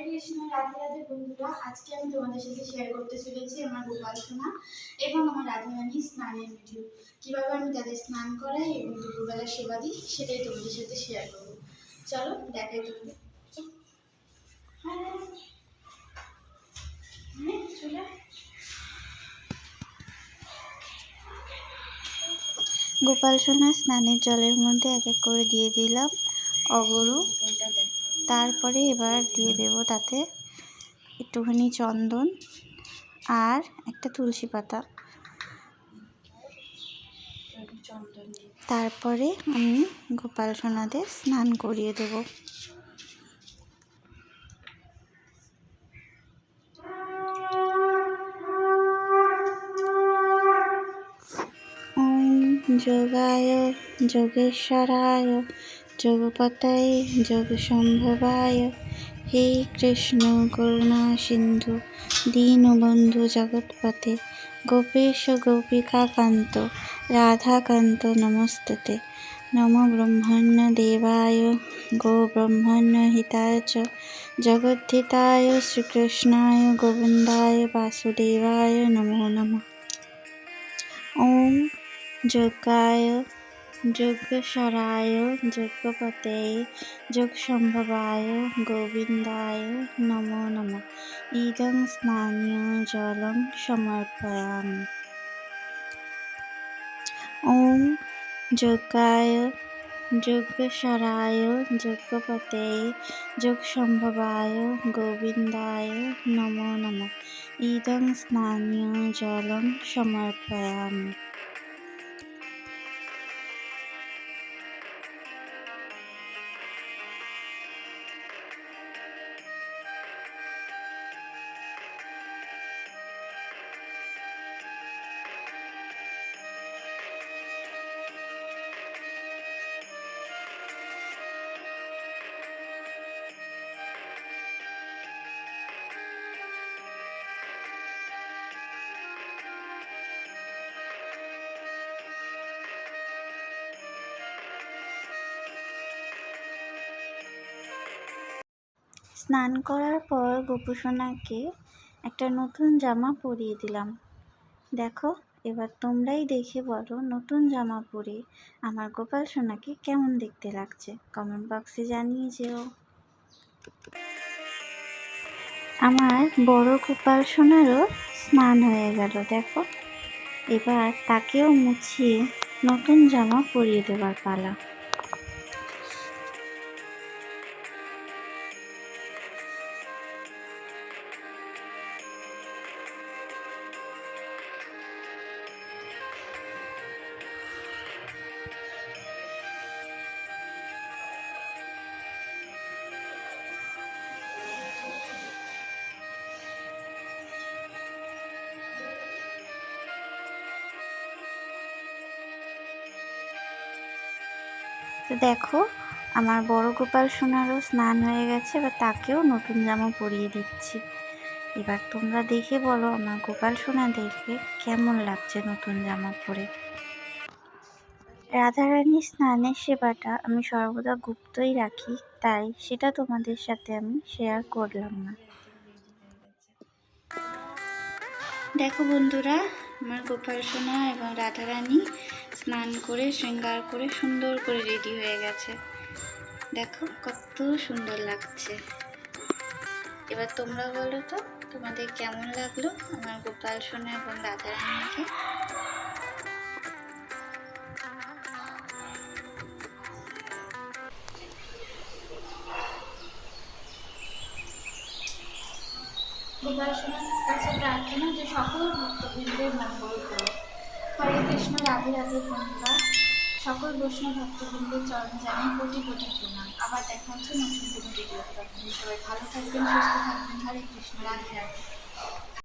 কৃষ্ণ, রাধে রাধে বন্ধুরা। আজকে আমি তোমাদের সাথে শেয়ার করতে চলেছি আমার গোপাল সোনা এবং আমার রাধারানীর স্নানের ভিডিও। কিভাবে আমি তাদের স্নান করাই এবং দুপুরবেলা সেবা দিই সেটাই তোমাদের সাথে শেয়ার করবো। চলো দেখাই তোমাদের। গোপাল সোনা স্নানের জলের মধ্যে এক এক করে দিয়ে দিলাম অগরু। তারপরে এবার দিয়ে দেব তাতে একটুখানি চন্দন আর একটা তুলসী পাতা। তারপরে আমি গোপাল সোনাদের স্নান করিয়ে দেব। যোগায় যোগেশ্বরায় যোগপতয়ে যোগসম্ভবায় হে কৃষ্ণ করুণা সিন্ধু দীনবন্ধু জগৎপতে গোপেশ গোপিকাকান্ত রাধাকান্ত নমস্তুতে। নমো ব্রহ্মণ্য দেবায় গো ব্রহ্মণ্য হিতায় চ জগদ্ধিতায় শ্রীকৃষ্ণায় গোবিন্দায় বাসুদেবায় নমো নমঃ। ওম যোগায় যোগেশ্বরায় যোগপতয়ে যোগসম্ভবায় গোবিন্দায় নমো নমঃ। ইদং স্নানীয় জলং সমর্পয়ামি। ওম যোগায় যোগেশ্বরায় যোগপতয়ে যোগসম্ভবায় গোবিন্দায় নমো নমঃ। ইদং স্নানীয় জলং সমর্পয়ামি। স্নান করার পর গোপুসোনাকে একটা নতুন জামা পরিয়ে দিলাম। দেখো, এবার তোমরাই দেখে বলো নতুন জামা পরে আমার গোপাল সোনাকে কেমন দেখতে লাগছে, কমেন্ট বক্সে জানিয়ে যেও। আমার বড় গোপাল সোনারও স্নান হয়ে গেল। দেখো, এবার তাকেও মুছিয়ে নতুন জামা পরিয়ে দেওয়ার পালা। তো দেখো, আমার বড় গোপাল সোনারও স্নান হয়ে গেছে, এবার তাকেও নতুন জামা পরিয়ে দিচ্ছি। এবার তোমরা দেখে বলো আমার গোপাল সোনাদেরকে কেমন লাগছে নতুন জামা পরে। রাধারানীর স্নানের সেবাটা আমি সর্বদা গুপ্তই রাখি, তাই সেটা তোমাদের সাথে আমি শেয়ার করলাম না। দেখো বন্ধুরা, আমার গোপাল সোনা এবং রাধারানী স্নান করে শৃঙ্গার করে সুন্দর করে রেডি হয়ে গেছে। দেখো কত সুন্দর লাগছে। এবার তোমরা বলো তো তোমাদের কেমন লাগলো আমার গোপাল সোনা এবং রাধারানীকে। গোপাল সোনার কাছে প্রার্থনা যে সকল ভক্তবৃন্দের মঙ্গল করো। হরে কৃষ্ণ, রাধে রাধে বন্ধুরা। সকল বৈষ্ণব ভক্তবৃন্দের চরণ জানিয়ে কোটি কোটি প্রণাম। আবার দেখা হচ্ছে নতুন কোনো ভিডিওতে। সবাই ভালো থাকবেন, সুস্থ থাকবেন। হরে কৃষ্ণ, রাধে রাধে।